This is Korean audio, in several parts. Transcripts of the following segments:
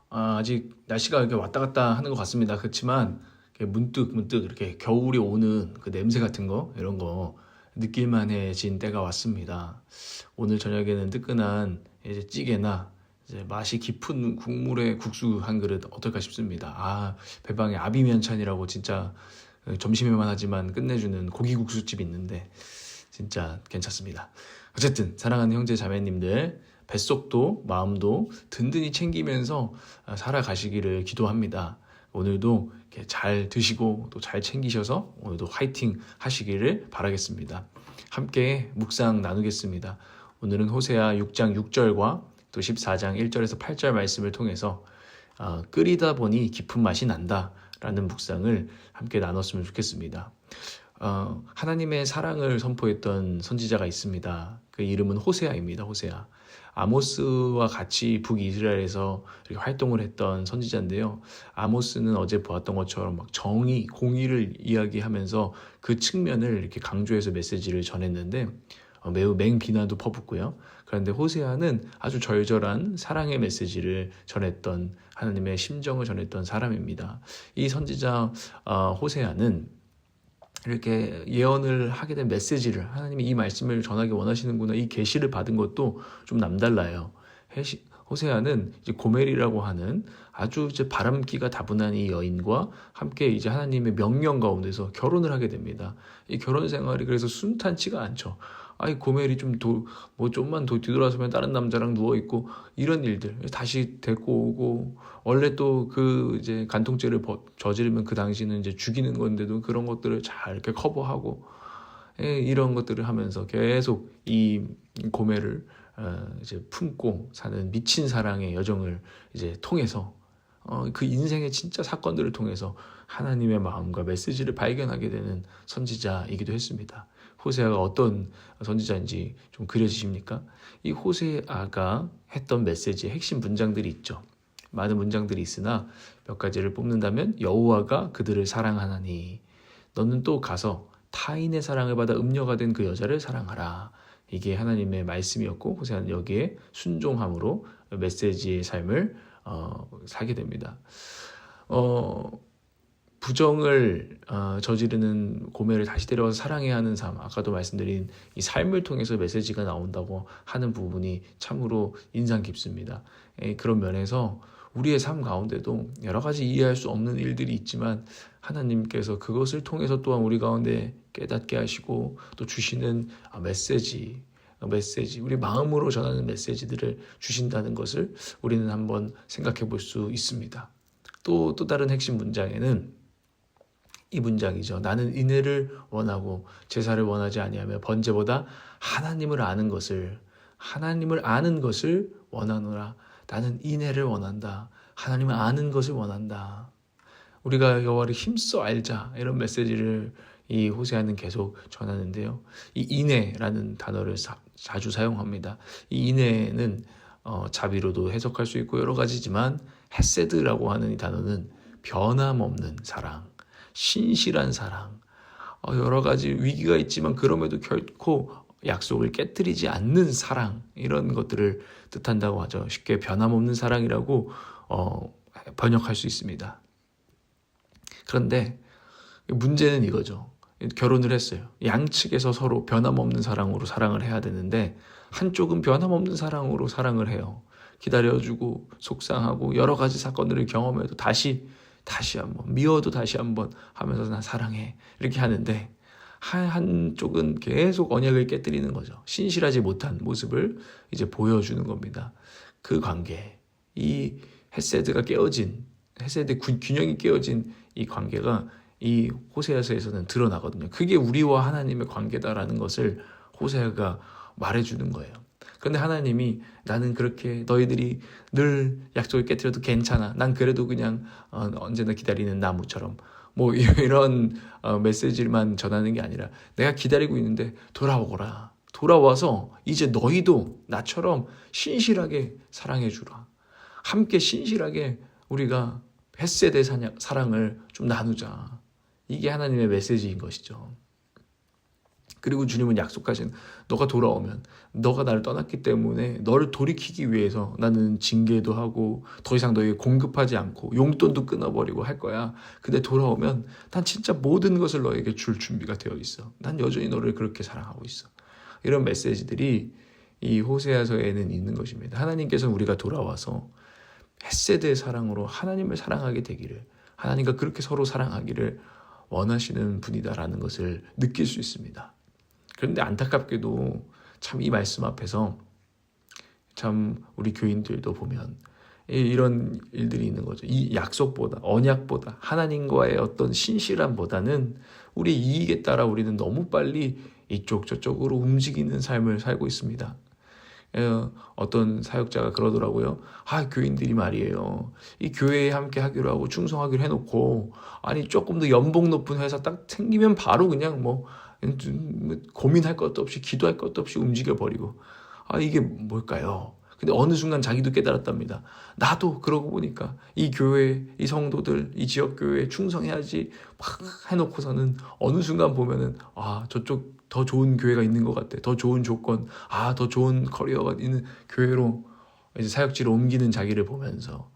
아직 날씨가 이렇게 왔다 갔다 하는 것 같습니다. 그렇지만 문득 이렇게 겨울이 오는 그 냄새 같은 거 이런 거 느낄만해진 때가 왔습니다. 오늘 저녁에는 뜨끈한 이제 찌개나 이제 맛이 깊은 국물에 국수 한 그릇 어떨까 싶습니다. 배방에 아비면찬이라고 진짜 점심에만 하지만 끝내주는 고기국수집이 있는데 진짜 괜찮습니다. 어쨌든 사랑하는 형제 자매님들 뱃속도 마음도 든든히 챙기면서 살아가시기를 기도합니다. 오늘도 이렇게 잘 드시고 또 잘 챙기셔서 오늘도 화이팅 하시기를 바라겠습니다. 함께 묵상 나누겠습니다. 오늘은 호세아 6장 6절과 또 14장 1절에서 8절 말씀을 통해서 끓이다 보니 깊은 맛이 난다 라는 묵상을 함께 나눴으면 좋겠습니다. 하나님의 사랑을 선포했던 선지자가 있습니다. 그 이름은 호세아입니다. 호세아. 아모스와 같이 북이스라엘에서 이렇게 활동을 했던 선지자인데요. 아모스는 어제 보았던 것처럼 막 정의, 공의를 이야기하면서 그 측면을 이렇게 강조해서 메시지를 전했는데 매우 맹비난도 퍼붓고요. 그런데 호세아는 아주 절절한 사랑의 메시지를 전했던 하나님의 심정을 전했던 사람입니다. 이 선지자 호세아는 이렇게 예언을 하게 된 메시지를 하나님이 이 말씀을 전하기 원하시는구나 이 계시를 받은 것도 좀 남달라요. 호세아는 이제 고멜이라고 하는 아주 이제 바람기가 다분한 이 여인과 함께 이제 하나님의 명령 가운데서 결혼을 하게 됩니다. 이 결혼 생활이 그래서 순탄치가 않죠. 고멜이 좀만 뒤돌아서면 다른 남자랑 누워 있고 이런 일들 다시 데리고 오고 원래 또 그 이제 간통죄를 저지르면 그 당시는 이제 죽이는 건데도 그런 것들을 잘 이렇게 커버하고 이런 것들을 하면서 계속 이 고멜을 이제 품고 사는 미친 사랑의 여정을 이제 통해서 그 인생의 진짜 사건들을 통해서 하나님의 마음과 메시지를 발견하게 되는 선지자이기도 했습니다. 호세아가 어떤 선지자인지 좀 그려지십니까? 이 호세아가 했던 메시지의 핵심 문장들이 있죠. 많은 문장들이 있으나 몇 가지를 뽑는다면 여호와가 그들을 사랑하나니 너는 또 가서 타인의 사랑을 받아 음녀가 된 그 여자를 사랑하라. 이게 하나님의 말씀이었고 호세아는 여기에 순종함으로 메시지의 삶을 살게 됩니다. 부정을 저지르는 고멜을 다시 데려와서 사랑해야 하는 삶, 아까도 말씀드린 이 삶을 통해서 메시지가 나온다고 하는 부분이 참으로 인상 깊습니다. 그런 면에서 우리의 삶 가운데도 여러 가지 이해할 수 없는 일들이 있지만 하나님께서 그것을 통해서 또한 우리 가운데 깨닫게 하시고 또 주시는 메시지, 우리 마음으로 전하는 메시지들을 주신다는 것을 우리는 한번 생각해 볼 수 있습니다. 또 다른 핵심 문장에는 이 문장이죠. 나는 인애를 원하고 제사를 원하지 아니하며 번제보다 하나님을 아는 것을 원하노라. 나는 인애를 원한다. 하나님을 아는 것을 원한다. 우리가 여호와를 힘써 알자 이런 메시지를 이 호세아는 계속 전하는데요. 이 인애라는 단어를 자주 사용합니다. 이 인애는 자비로도 해석할 수 있고 여러 가지지만 헤세드라고 하는 이 단어는 변함없는 사랑, 신실한 사랑, 여러 가지 위기가 있지만 그럼에도 결코 약속을 깨뜨리지 않는 사랑 이런 것들을 뜻한다고 하죠. 쉽게 변함없는 사랑이라고 번역할 수 있습니다. 그런데 문제는 이거죠. 결혼을 했어요. 양측에서 서로 변함없는 사랑으로 사랑을 해야 되는데 한쪽은 변함없는 사랑으로 사랑을 해요. 기다려주고 속상하고 여러 가지 사건들을 경험해도 다시 한번 미워도 다시 한번 하면서 난 사랑해 이렇게 하는데 한쪽은 계속 언약을 깨뜨리는 거죠. 신실하지 못한 모습을 이제 보여주는 겁니다. 그 관계, 이 헤세드의 균형이 깨어진 이 관계가 이 호세아서에서는 드러나거든요. 그게 우리와 하나님의 관계다라는 것을 호세아가 말해주는 거예요. 그런데 하나님이 나는 그렇게 너희들이 늘 약속을 깨뜨려도 괜찮아. 난 그래도 그냥 언제나 기다리는 나무처럼 뭐 이런 메시지만 전하는 게 아니라 내가 기다리고 있는데 돌아오거라. 돌아와서 이제 너희도 나처럼 신실하게 사랑해 주라. 함께 신실하게 우리가 햇세대 사랑을 좀 나누자. 이게 하나님의 메시지인 것이죠. 그리고 주님은 약속하신 너가 돌아오면 너가 나를 떠났기 때문에 너를 돌이키기 위해서 나는 징계도 하고 더 이상 너에게 공급하지 않고 용돈도 끊어버리고 할 거야. 근데 돌아오면 난 진짜 모든 것을 너에게 줄 준비가 되어 있어. 난 여전히 너를 그렇게 사랑하고 있어. 이런 메시지들이 이 호세아서에는 있는 것입니다. 하나님께서는 우리가 돌아와서 헷세드의 사랑으로 하나님을 사랑하게 되기를, 하나님과 그렇게 서로 사랑하기를 원하시는 분이다라는 것을 느낄 수 있습니다. 그런데 안타깝게도 참 이 말씀 앞에서 참 우리 교인들도 보면 이런 일들이 있는 거죠. 이 약속보다, 언약보다, 하나님과의 어떤 신실함보다는 우리 이익에 따라 우리는 너무 빨리 이쪽 저쪽으로 움직이는 삶을 살고 있습니다. 어떤 사역자가 그러더라고요. 교인들이 말이에요. 이 교회에 함께 하기로 하고 충성하기로 해놓고, 아니 조금 더 연봉 높은 회사 딱 생기면 바로 그냥 뭐 고민할 것도 없이 기도할 것도 없이 움직여버리고, 이게 뭘까요? 근데 어느 순간 자기도 깨달았답니다. 나도 그러고 보니까 이 교회, 이 성도들, 이 지역교회에 충성해야지 막 해놓고서는 어느 순간 보면은 저쪽 더 좋은 교회가 있는 것 같아. 더 좋은 조건, 더 좋은 커리어가 있는 교회로 이제 사역지로 옮기는 자기를 보면서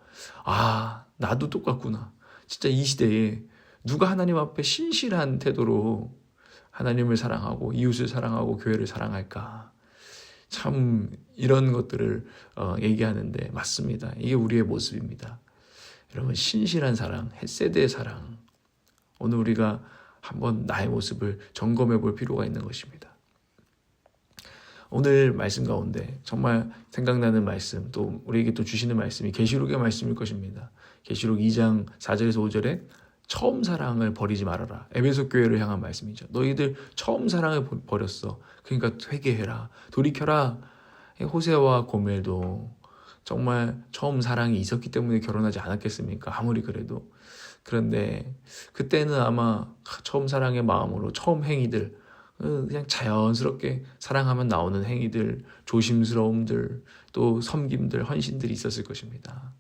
나도 똑같구나. 진짜 이 시대에 누가 하나님 앞에 신실한 태도로 하나님을 사랑하고 이웃을 사랑하고 교회를 사랑할까? 참 이런 것들을 얘기하는데 맞습니다. 이게 우리의 모습입니다. 여러분, 신실한 사랑, 헷세드의 사랑. 오늘 우리가 한번 나의 모습을 점검해 볼 필요가 있는 것입니다. 오늘 말씀 가운데 정말 생각나는 말씀, 또 우리에게 또 주시는 말씀이 계시록의 말씀일 것입니다. 계시록 2장 4절에서 5절에 처음 사랑을 버리지 말아라. 에베소 교회를 향한 말씀이죠. 너희들 처음 사랑을 버렸어. 그러니까 회개해라. 돌이켜라. 호세와 고멜도 정말 처음 사랑이 있었기 때문에 결혼하지 않았겠습니까? 아무리 그래도. 그런데 그때는 아마 처음 사랑의 마음으로 처음 행위들, 그냥 자연스럽게 사랑하면 나오는 행위들, 조심스러움들, 또 섬김들, 헌신들이 있었을 것입니다.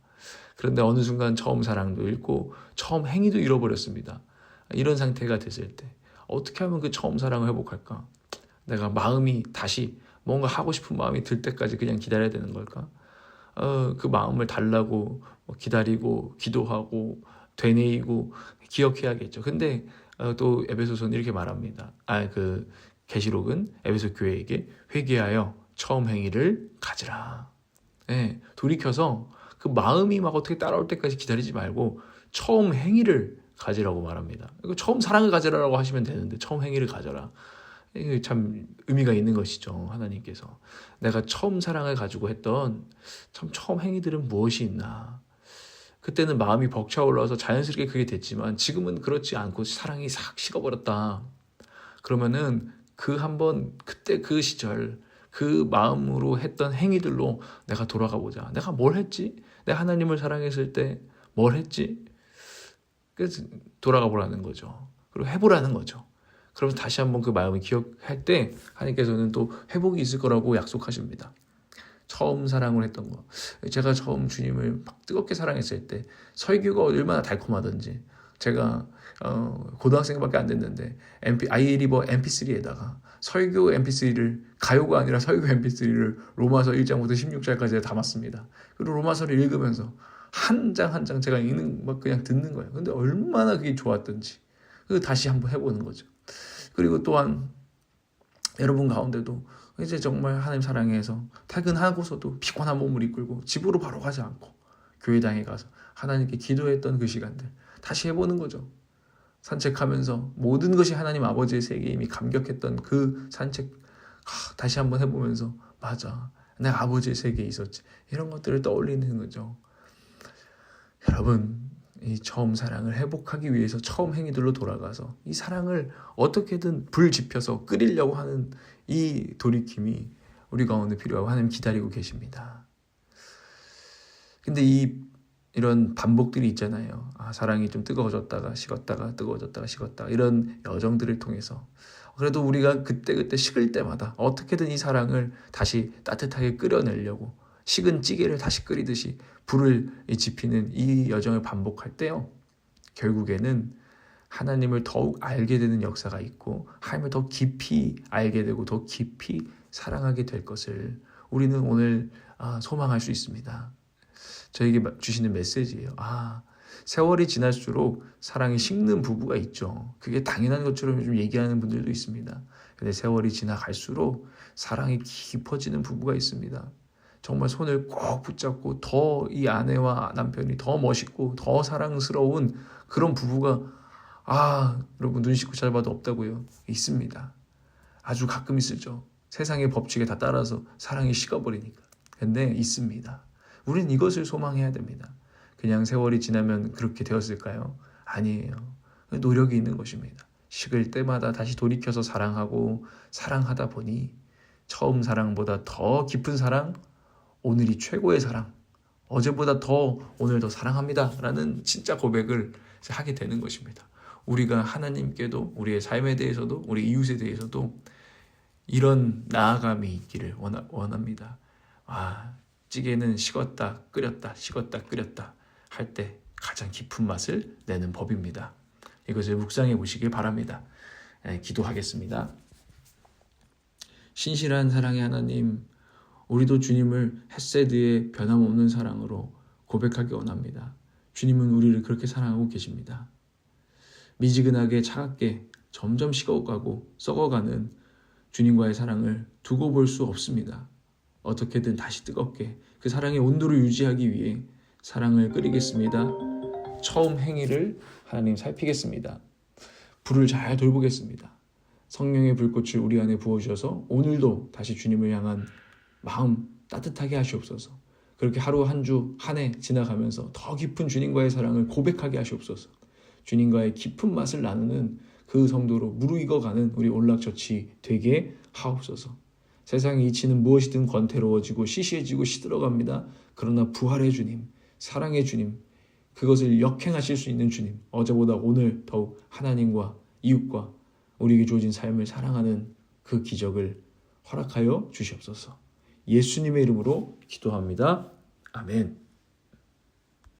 그런데 어느 순간 처음 사랑도 잃고 처음 행위도 잃어버렸습니다. 이런 상태가 됐을 때 어떻게 하면 그 처음 사랑을 회복할까? 내가 마음이 다시 뭔가 하고 싶은 마음이 들 때까지 그냥 기다려야 되는 걸까? 그 마음을 달라고 기다리고 기도하고 되뇌이고 기억해야겠죠. 근데 또 에베소서는 이렇게 말합니다. 그 계시록은 에베소 교회에게 회개하여 처음 행위를 가지라. 네, 돌이켜서 그 마음이 막 어떻게 따라올 때까지 기다리지 말고 처음 행위를 가지라고 말합니다. 처음 사랑을 가지라고 하시면 되는데 처음 행위를 가져라. 이게 참 의미가 있는 것이죠. 하나님께서 내가 처음 사랑을 가지고 했던 참 처음 행위들은 무엇이 있나. 그때는 마음이 벅차올라서 자연스럽게 그게 됐지만 지금은 그렇지 않고 사랑이 싹 식어버렸다. 그러면은 그때 그 시절 그 마음으로 했던 행위들로 내가 돌아가 보자. 내가 뭘 했지? 내가 하나님을 사랑했을 때 뭘 했지? 그래서 돌아가 보라는 거죠. 그리고 해보라는 거죠. 그러면서 다시 한번 그 마음을 기억할 때 하나님께서는 또 회복이 있을 거라고 약속하십니다. 처음 사랑을 했던 거. 제가 처음 주님을 막 뜨겁게 사랑했을 때 설교가 얼마나 달콤하던지, 제가 고등학생밖에 안 됐는데 아이리버 MP3에다가 설교 MP3를, 가요가 아니라 설교 MP3를 로마서 1장부터 16장까지 담았습니다. 그리고 로마서를 읽으면서 한 장 한 장 제가 읽는 막 그냥 듣는 거예요. 근데 얼마나 그게 좋았던지 다시 한번 해보는 거죠. 그리고 또한 여러분 가운데도 이제 정말 하나님 사랑해서 퇴근하고서도 피곤한 몸을 이끌고 집으로 바로 가지 않고 교회당에 가서 하나님께 기도했던 그 시간들 다시 해보는 거죠. 산책하면서 모든 것이 하나님 아버지의 세계임이 감격했던 그 산책 다시 한번 해보면서 맞아, 내가 아버지의 세계에 있었지. 이런 것들을 떠올리는 거죠. 여러분, 이 처음 사랑을 회복하기 위해서 처음 행위들로 돌아가서 이 사랑을 어떻게든 불 지펴서 끓이려고 하는 이 돌이킴이 우리 가운데 필요하고 하나님 기다리고 계십니다. 근데 이런 반복들이 있잖아요. 사랑이 좀 뜨거워졌다가 식었다가 뜨거워졌다가 식었다가 이런 여정들을 통해서 그래도 우리가 그때그때 식을 때마다 어떻게든 이 사랑을 다시 따뜻하게 끓여내려고 식은 찌개를 다시 끓이듯이 불을 지피는 이 여정을 반복할 때요, 결국에는 하나님을 더욱 알게 되는 역사가 있고 하나님을 더 깊이 알게 되고 더 깊이 사랑하게 될 것을 우리는 오늘 소망할 수 있습니다. 저에게 주시는 메시지예요. 세월이 지날수록 사랑이 식는 부부가 있죠. 그게 당연한 것처럼 요즘 얘기하는 분들도 있습니다. 근데 세월이 지나갈수록 사랑이 깊어지는 부부가 있습니다. 정말 손을 꼭 붙잡고 더 이 아내와 남편이 더 멋있고 더 사랑스러운 그런 부부가 여러분 눈 씻고 잘 봐도 없다고요? 있습니다. 아주 가끔 있을죠. 세상의 법칙에 다 따라서 사랑이 식어버리니까. 근데 있습니다. 우린 이것을 소망해야 됩니다. 그냥 세월이 지나면 그렇게 되었을까요? 아니에요. 노력이 있는 것입니다. 식을 때마다 다시 돌이켜서 사랑하고 사랑하다 보니 처음 사랑보다 더 깊은 사랑, 오늘이 최고의 사랑, 어제보다 더 오늘 더 사랑합니다 라는 진짜 고백을 하게 되는 것입니다. 우리가 하나님께도 우리의 삶에 대해서도 우리 이웃에 대해서도 이런 나아감이 있기를 원합니다. 찌개는 식었다 끓였다 식었다 끓였다 할 때 가장 깊은 맛을 내는 법입니다. 이것을 묵상해 보시길 바랍니다. 기도하겠습니다. 신실한 사랑의 하나님, 우리도 주님을 헷세드의 변함없는 사랑으로 고백하기 원합니다. 주님은 우리를 그렇게 사랑하고 계십니다. 미지근하게 차갑게 점점 식어가고 썩어가는 주님과의 사랑을 두고 볼 수 없습니다. 어떻게든 다시 뜨겁게 그 사랑의 온도를 유지하기 위해 사랑을 끓이겠습니다. 처음 행위를 하나님 살피겠습니다. 불을 잘 돌보겠습니다. 성령의 불꽃을 우리 안에 부어주셔서 오늘도 다시 주님을 향한 마음 따뜻하게 하시옵소서. 그렇게 하루 한 주 한 해 지나가면서 더 깊은 주님과의 사랑을 고백하게 하시옵소서. 주님과의 깊은 맛을 나누는 그 성도로 무르익어가는 우리 올락처치 되게 하옵소서. 세상의 이치는 무엇이든 권태로워지고 시시해지고 시들어갑니다. 그러나 부활의 주님, 사랑의 주님, 그것을 역행하실 수 있는 주님, 어제보다 오늘 더욱 하나님과 이웃과 우리에게 주어진 삶을 사랑하는 그 기적을 허락하여 주시옵소서. 예수님의 이름으로 기도합니다. 아멘.